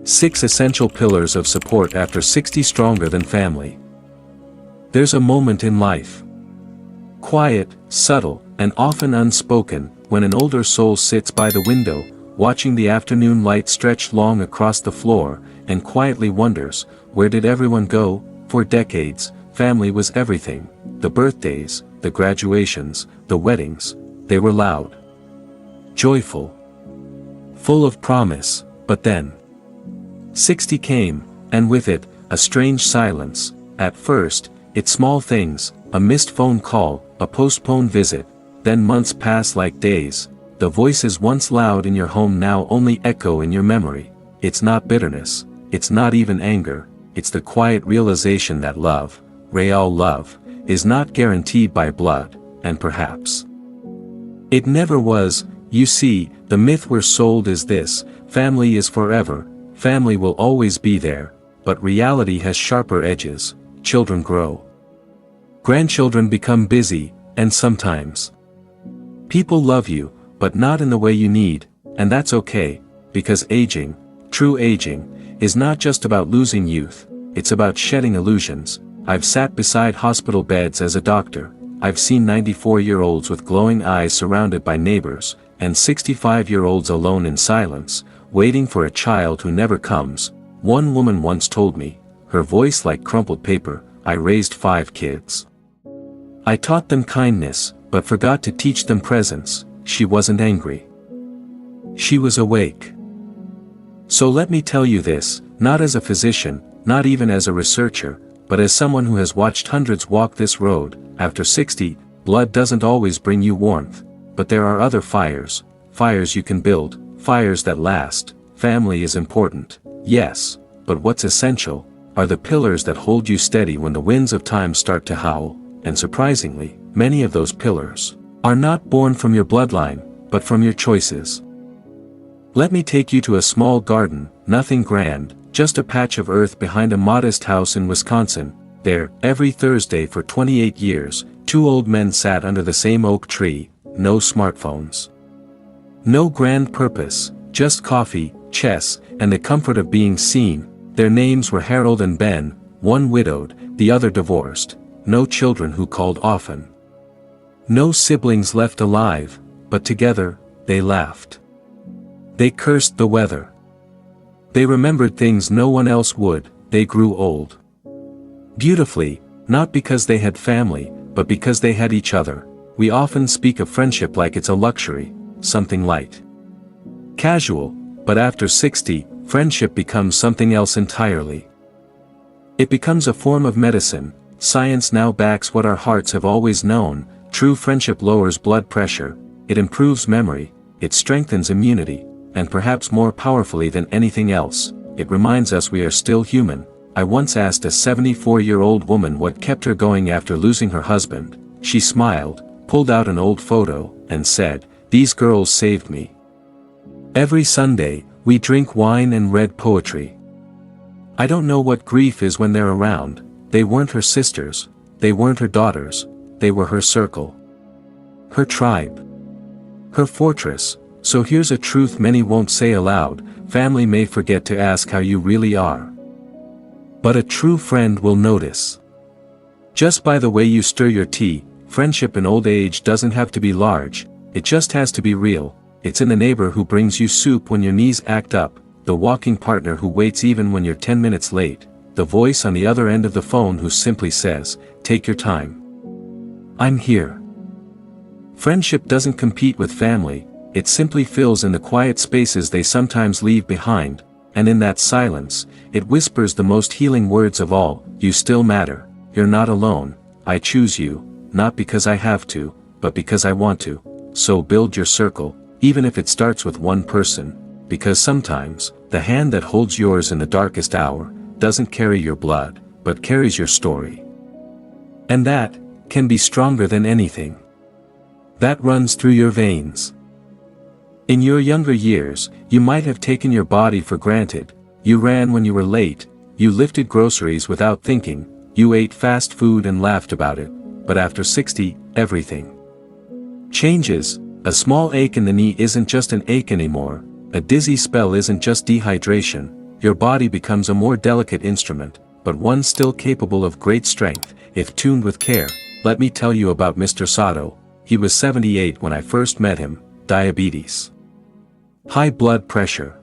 6 essential pillars of support after 60 stronger than family. There's a moment in life. Quiet, subtle, and often unspoken, when an older soul sits by the window, watching the afternoon light stretch long across the floor, and quietly wonders, where did everyone go? For decades, family was everything. The birthdays, the graduations, the weddings, they were loud, joyful, full of promise. But then 60 came, and with it, a strange silence. At first, it's small things, a missed phone call, a postponed visit. Then months pass like days. The voices once loud in your home now only echo in your memory. It's not bitterness, it's not even anger, it's the quiet realization that love, real love, is not guaranteed by blood, and perhaps it never was. You see, the myth we're sold is this: family is forever, family will always be there. But reality has sharper edges. Children grow, grandchildren become busy, and sometimes people love you, but not in the way you need, and that's okay, because aging, true aging, is not just about losing youth, it's about shedding illusions. I've sat beside hospital beds as a doctor. I've seen 94-year-olds with glowing eyes surrounded by neighbors, and 65-year-olds alone in silence, waiting for a child who never comes. One woman once told me, her voice like crumpled paper, I raised 5 kids. I taught them kindness, but forgot to teach them presence. She wasn't angry. She was awake. So let me tell you this, not as a physician, not even as a researcher, but as someone who has watched hundreds walk this road. After 60, blood doesn't always bring you warmth, but there are other fires, fires you can build, fires that last. Family is important, yes, but what's essential are the pillars that hold you steady when the winds of time start to howl. And surprisingly, many of those pillars are not born from your bloodline, but from your choices. Let me take you to a small garden, nothing grand, just a patch of earth behind a modest house in Wisconsin. There, every Thursday for 28 years, 2 old men sat under the same oak tree. No smartphones, no grand purpose, just coffee, chess, and the comfort of being seen. Their names were Harold and Ben, one widowed, the other divorced. No children who called often. No siblings left alive, but together, they laughed. They cursed the weather. They remembered things no one else would. They grew old beautifully, not because they had family, but because they had each other. We often speak of friendship like it's a luxury, something light, casual, but after 60, friendship becomes something else entirely. It becomes a form of medicine. Science now backs what our hearts have always known. True friendship lowers blood pressure, it improves memory, it strengthens immunity, and perhaps more powerfully than anything else, it reminds us we are still human. I once asked a 74-year-old woman what kept her going after losing her husband. She smiled, pulled out an old photo, and said, "These girls saved me. Every Sunday, we drink wine and read poetry." I don't know what grief is when they're around. They weren't her sisters, they weren't her daughters, they were her circle, her tribe, her fortress. So here's a truth many won't say aloud: family may forget to ask how you really are, but a true friend will notice. Just by the way you stir your tea. Friendship in old age doesn't have to be large, it just has to be real. It's in the neighbor who brings you soup when your knees act up, the walking partner who waits even when you're 10 minutes late, the voice on the other end of the phone who simply says, "Take your time. I'm here." Friendship doesn't compete with family, it simply fills in the quiet spaces they sometimes leave behind, and in that silence, it whispers the most healing words of all: you still matter, you're not alone, I choose you, not because I have to, but because I want to. So build your circle, even if it starts with one person, because sometimes, the hand that holds yours in the darkest hour, doesn't carry your blood, but carries your story. And that can be stronger than anything that runs through your veins. In your younger years, you might have taken your body for granted. You ran when you were late, you lifted groceries without thinking, you ate fast food and laughed about it. But after 60, everything changes. A small ache in the knee isn't just an ache anymore, a dizzy spell isn't just dehydration, your body becomes a more delicate instrument, but one still capable of great strength, if tuned with care. Let me tell you about Mr. Sato. He was 78 when I first met him. Diabetes. High blood pressure.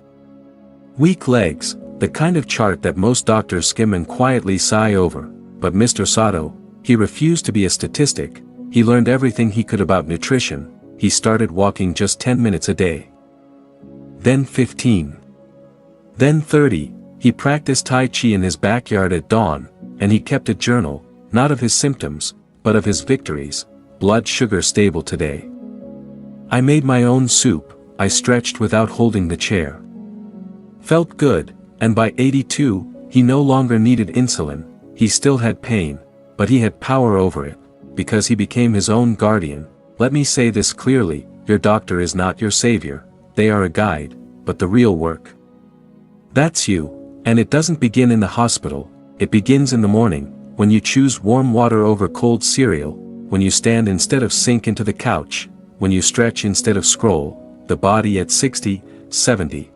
Weak legs, the kind of chart that most doctors skim and quietly sigh over. But Mr. Sato, he refused to be a statistic. He learned everything he could about nutrition. He started walking just 10 minutes a day. Then 15. Then 30, he practiced Tai Chi in his backyard at dawn, and he kept a journal, not of his symptoms, but of his victories. Blood sugar stable today. I made my own soup, I stretched without holding the chair. Felt good, and by 82, he no longer needed insulin. He still had pain, but he had power over it, because he became his own guardian. Let me say this clearly, your doctor is not your savior, they are a guide, but the real work. That's you, and it doesn't begin in the hospital, it begins in the morning, when you choose warm water over cold cereal, when you stand instead of sink into the couch, when you stretch instead of scroll. The body at 60, 70,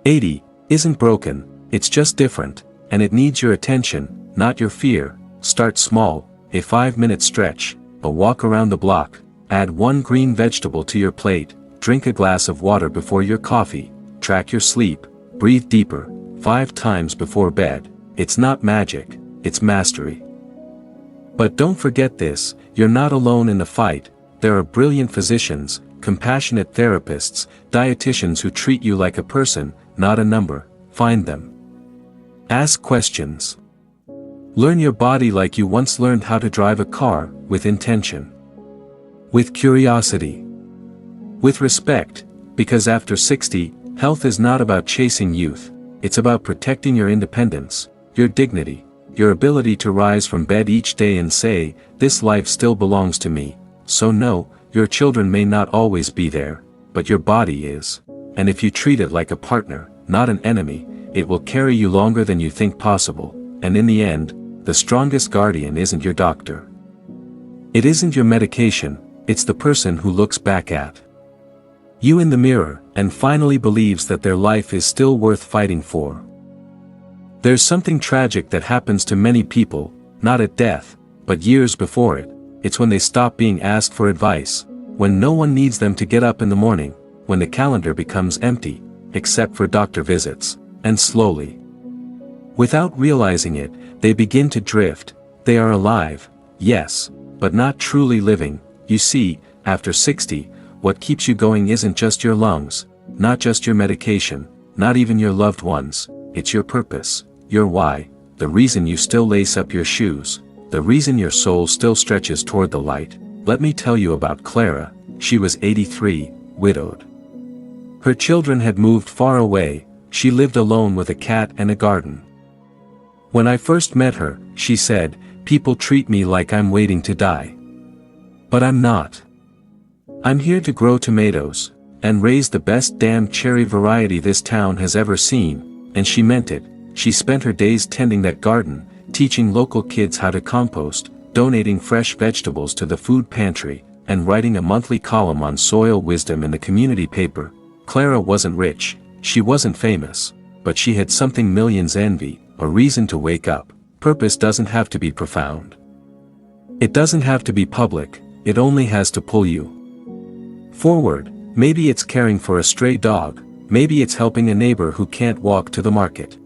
80, isn't broken, it's just different, and it needs your attention, not your fear. Start small, a 5-minute stretch, a walk around the block, add 1 green vegetable to your plate, drink a glass of water before your coffee, track your sleep, breathe deeper, 5 times before bed. It's not magic, it's mastery. But don't forget this, you're not alone in the fight. There are brilliant physicians, compassionate therapists, dietitians who treat you like a person, not a number. Find them. Ask questions. Learn your body like you once learned how to drive a car, with intention. With curiosity. With respect, because after 60, health is not about chasing youth, it's about protecting your independence, your dignity, your ability to rise from bed each day and say, this life still belongs to me. So no, your children may not always be there, but your body is. And if you treat it like a partner, not an enemy, it will carry you longer than you think possible, and in the end, the strongest guardian isn't your doctor. It isn't your medication, it's the person who looks back at you in the mirror, and finally believes that their life is still worth fighting for. There's something tragic that happens to many people, not at death, but years before it. It's when they stop being asked for advice, when no one needs them to get up in the morning, when the calendar becomes empty, except for doctor visits, and slowly, without realizing it, they begin to drift. They are alive, yes, but not truly living. You see, after 60, what keeps you going isn't just your lungs, not just your medication, not even your loved ones, it's your purpose, your why, the reason you still lace up your shoes. The reason your soul still stretches toward the light. Let me tell you about Clara. She was 83, widowed. Her children had moved far away, she lived alone with a cat and a garden. When I first met her, she said, people treat me like I'm waiting to die. But I'm not. I'm here to grow tomatoes, and raise the best damn cherry variety this town has ever seen, and she meant it. She spent her days tending that garden, teaching local kids how to compost, donating fresh vegetables to the food pantry, and writing a monthly column on soil wisdom in the community paper. Clara wasn't rich, she wasn't famous, but she had something millions envy, a reason to wake up. Purpose doesn't have to be profound. It doesn't have to be public, it only has to pull you forward. Maybe it's caring for a stray dog, maybe it's helping a neighbor who can't walk to the market.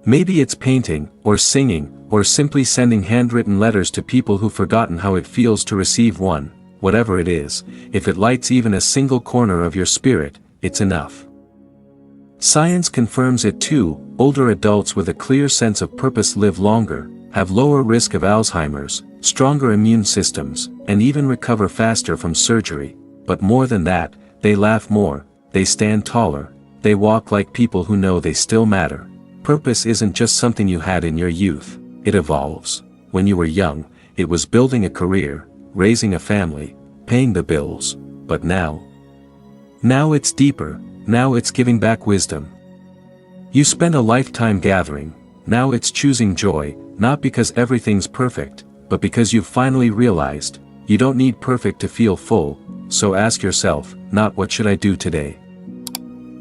Maybe it's painting, or singing, or simply sending handwritten letters to people who've forgotten how it feels to receive one. Whatever it is, if it lights even a single corner of your spirit, it's enough. Science confirms it too. Older adults with a clear sense of purpose live longer, have lower risk of Alzheimer's, stronger immune systems, and even recover faster from surgery. But more than that, they laugh more, they stand taller, they walk like people who know they still matter. Purpose isn't just something you had in your youth, it evolves. When you were young, it was building a career, raising a family, paying the bills, but now it's deeper, now it's giving back wisdom. You spent a lifetime gathering, now it's choosing joy, not because everything's perfect, but because you've finally realized, you don't need perfect to feel full. So ask yourself, not what should I do today?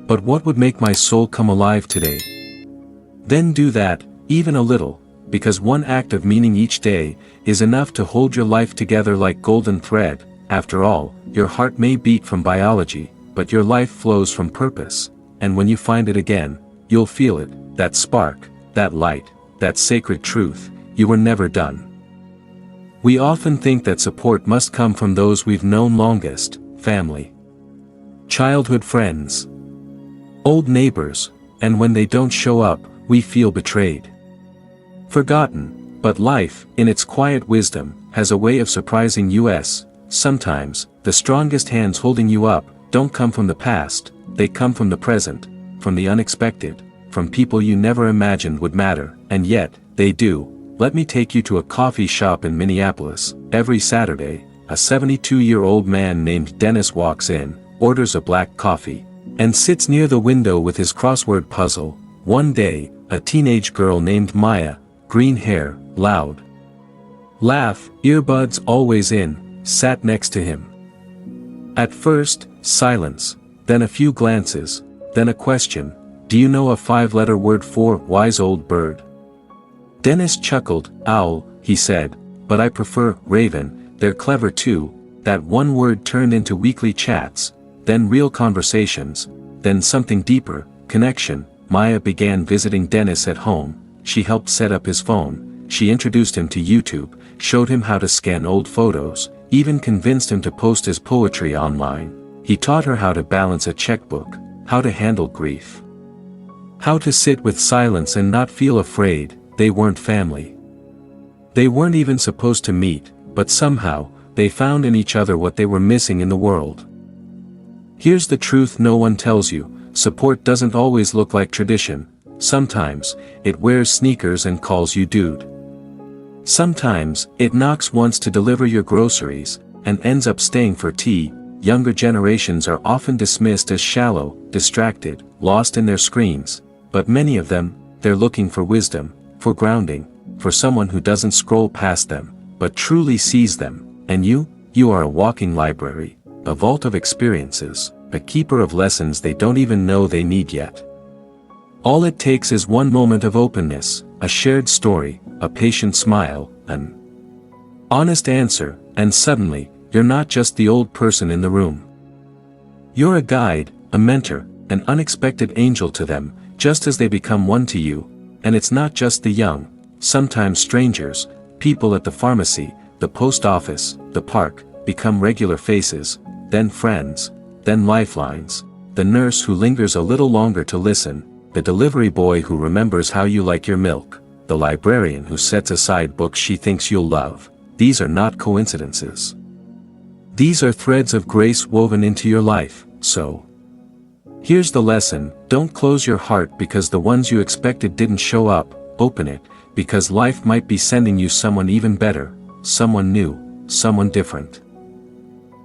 But what would make my soul come alive today? Then do that, even a little, because one act of meaning each day is enough to hold your life together like golden thread. After all, your heart may beat from biology, but your life flows from purpose, and when you find it again, you'll feel it, that spark, that light, that sacred truth, you were never done. We often think that support must come from those we've known longest, family, childhood friends, old neighbors, and when they don't show up, we feel betrayed, forgotten. But life, in its quiet wisdom, has a way of surprising us. Sometimes, the strongest hands holding you up don't come from the past, they come from the present, from the unexpected, from people you never imagined would matter, and yet, they do. Let me take you to a coffee shop in Minneapolis. Every Saturday, a 72-year-old man named Dennis walks in, orders a black coffee, and sits near the window with his crossword puzzle. One day, a teenage girl named Maya, green hair, loud laugh, earbuds always in, sat next to him. At first, silence, then a few glances, then a question, "Do you know a 5-letter word for wise old bird?" Dennis chuckled. "Owl," he said, "but I prefer raven, they're clever too." That one word turned into weekly chats, then real conversations, then something deeper, connection. Maya began visiting Dennis at home. She helped set up his phone, she introduced him to YouTube, showed him how to scan old photos, even convinced him to post his poetry online. He taught her how to balance a checkbook, how to handle grief, how to sit with silence and not feel afraid. They weren't family. They weren't even supposed to meet, but somehow, they found in each other what they were missing in the world. Here's the truth no one tells you: support doesn't always look like tradition. Sometimes, it wears sneakers and calls you dude. Sometimes, it knocks once to deliver your groceries, and ends up staying for tea. Younger generations are often dismissed as shallow, distracted, lost in their screens, but many of them, they're looking for wisdom, for grounding, for someone who doesn't scroll past them, but truly sees them. And you are a walking library, a vault of experiences, a keeper of lessons they don't even know they need yet. All it takes is one moment of openness, a shared story, a patient smile, an honest answer, and suddenly, you're not just the old person in the room. You're a guide, a mentor, an unexpected angel to them, just as they become one to you. And it's not just the young, sometimes strangers, people at the pharmacy, the post office, the park, become regular faces, then friends, then lifelines. The nurse who lingers a little longer to listen, the delivery boy who remembers how you like your milk, the librarian who sets aside books she thinks you'll love. These are not coincidences. These are threads of grace woven into your life. So, here's the lesson: don't close your heart because the ones you expected didn't show up. Open it, because life might be sending you someone even better, someone new, someone different.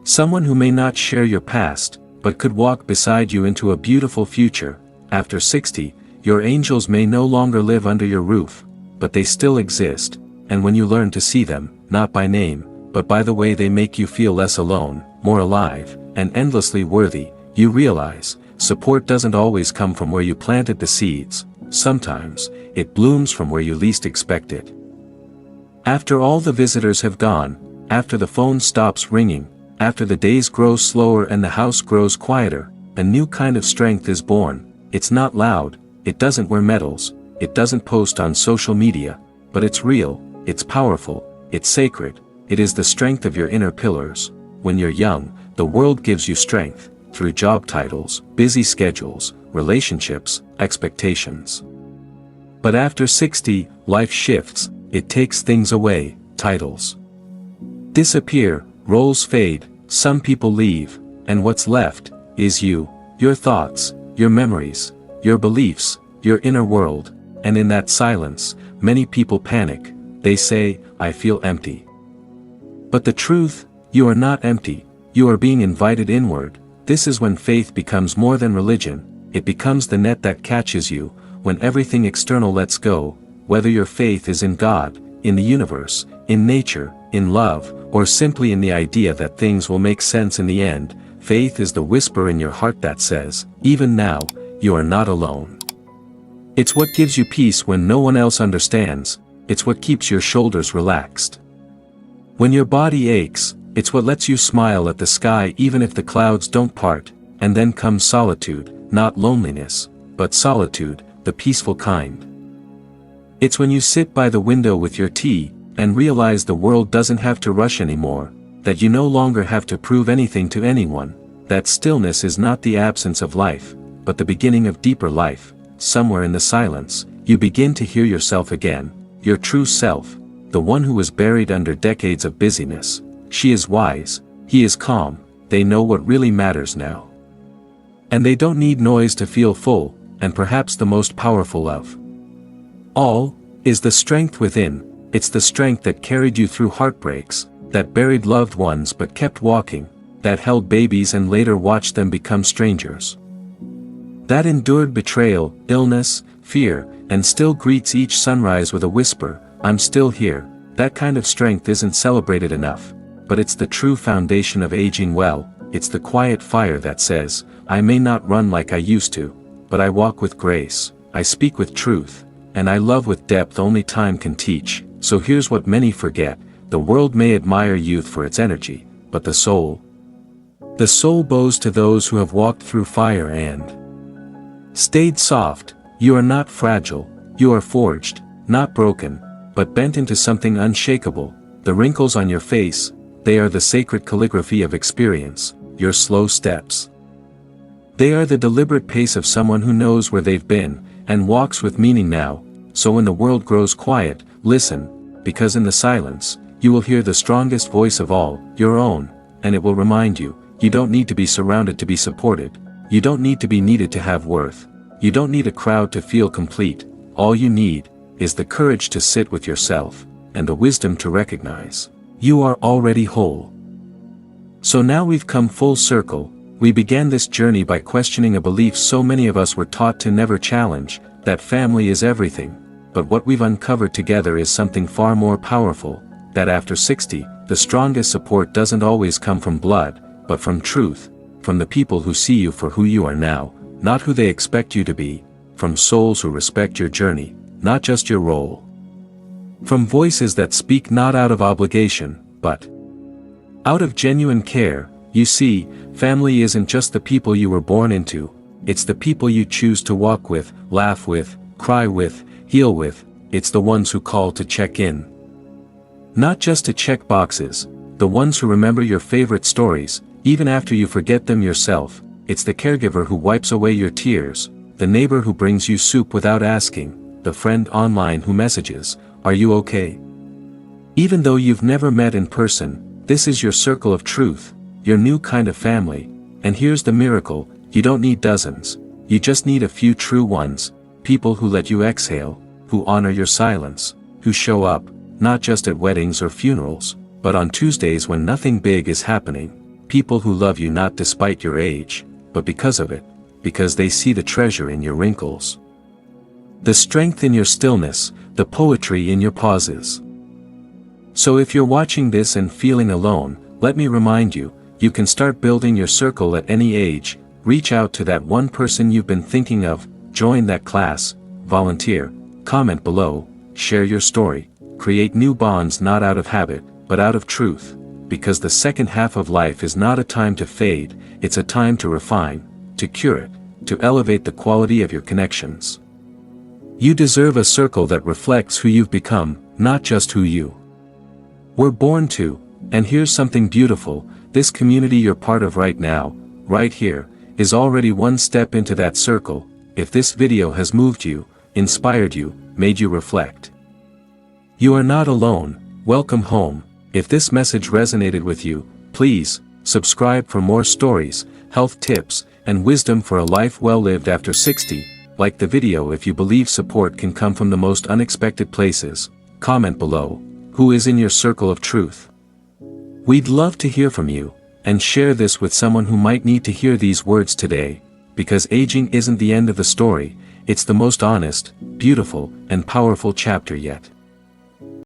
Someone who may not share your past, but could walk beside you into a beautiful future. After 60, your angels may no longer live under your roof, but they still exist, and when you learn to see them, not by name, but by the way they make you feel less alone, more alive, and endlessly worthy, you realize, support doesn't always come from where you planted the seeds. Sometimes, it blooms from where you least expect it. After all the visitors have gone, after the phone stops ringing, after the days grow slower and the house grows quieter, a new kind of strength is born. It's not loud, it doesn't wear medals, it doesn't post on social media, but it's real, it's powerful, it's sacred. It is the strength of your inner pillars. When you're young, the world gives you strength, through job titles, busy schedules, relationships, expectations. But after 60, life shifts, it takes things away, titles disappear, roles fade, some people leave, and what's left is you, your thoughts, your memories, your beliefs, your inner world. And in that silence, many people panic. They say, "I feel empty." But the truth, you are not empty, you are being invited inward. This is when faith becomes more than religion, it becomes the net that catches you, when everything external lets go, whether your faith is in God, in the universe, in nature, in love, or simply in the idea that things will make sense in the end. Faith is the whisper in your heart that says, even now, you are not alone. It's what gives you peace when no one else understands, it's what keeps your shoulders relaxed. When your body aches, it's what lets you smile at the sky even if the clouds don't part, and then comes solitude, not loneliness, but solitude, the peaceful kind. It's when you sit by the window with your tea, and realize the world doesn't have to rush anymore, that you no longer have to prove anything to anyone, that stillness is not the absence of life, but the beginning of deeper life. Somewhere in the silence, you begin to hear yourself again, your true self, the one who was buried under decades of busyness. She is wise, he is calm, they know what really matters now. And they don't need noise to feel full, and perhaps the most powerful of all is the strength within. It's the strength that carried you through heartbreaks, that buried loved ones but kept walking, that held babies and later watched them become strangers. That endured betrayal, illness, fear, and still greets each sunrise with a whisper, I'm still here. That kind of strength isn't celebrated enough, but it's the true foundation of aging well. It's the quiet fire that says, I may not run like I used to, but I walk with grace, I speak with truth, and I love with depth only time can teach. So here's what many forget, the world may admire youth for its energy, but the soul bows to those who have walked through fire and stayed soft. You are not fragile, you are forged, not broken, but bent into something unshakable. The wrinkles on your face, they are the sacred calligraphy of experience, your slow steps. They are the deliberate pace of someone who knows where they've been, and walks with meaning now. So when the world grows quiet, listen, because in the silence, you will hear the strongest voice of all, your own, and it will remind you, you don't need to be surrounded to be supported, you don't need to be needed to have worth, you don't need a crowd to feel complete, all you need is the courage to sit with yourself, and the wisdom to recognize, you are already whole. So now we've come full circle. We began this journey by questioning a belief so many of us were taught to never challenge, that family is everything. But what we've uncovered together is something far more powerful, that after 60, the strongest support doesn't always come from blood, but from truth, from the people who see you for who you are now, not who they expect you to be, from souls who respect your journey, not just your role. From voices that speak not out of obligation, but out of genuine care. You see, family isn't just the people you were born into, it's the people you choose to walk with, laugh with, cry with, heal with. It's the ones who call to check in. Not just to check boxes, the ones who remember your favorite stories, even after you forget them yourself. It's the caregiver who wipes away your tears, the neighbor who brings you soup without asking, the friend online who messages, "Are you okay?" Even though you've never met in person, this is your circle of truth, your new kind of family. And here's the miracle, you don't need dozens, you just need a few true ones, people who let you exhale, who honor your silence, who show up, not just at weddings or funerals, but on Tuesdays when nothing big is happening, people who love you not despite your age, but because of it, because they see the treasure in your wrinkles, the strength in your stillness, the poetry in your pauses. So if you're watching this and feeling alone, let me remind you, you can start building your circle at any age. Reach out to that one person you've been thinking of, join that class, volunteer, comment below, share your story, create new bonds not out of habit, but out of truth, because the second half of life is not a time to fade, it's a time to refine, to curate, to elevate the quality of your connections. You deserve a circle that reflects who you've become, not just who you were born to. And here's something beautiful, this community you're part of right now, right here, is already one step into that circle. If this video has moved you, inspired you, made you reflect, you are not alone. Welcome home. If this message resonated with you, please subscribe for more stories, health tips, and wisdom for a life well lived after 60. Like the video if you believe support can come from the most unexpected places. Comment below, who is in your circle of truth? We'd love to hear from you, and share this with someone who might need to hear these words today, because aging isn't the end of the story, it's the most honest, beautiful, and powerful chapter yet.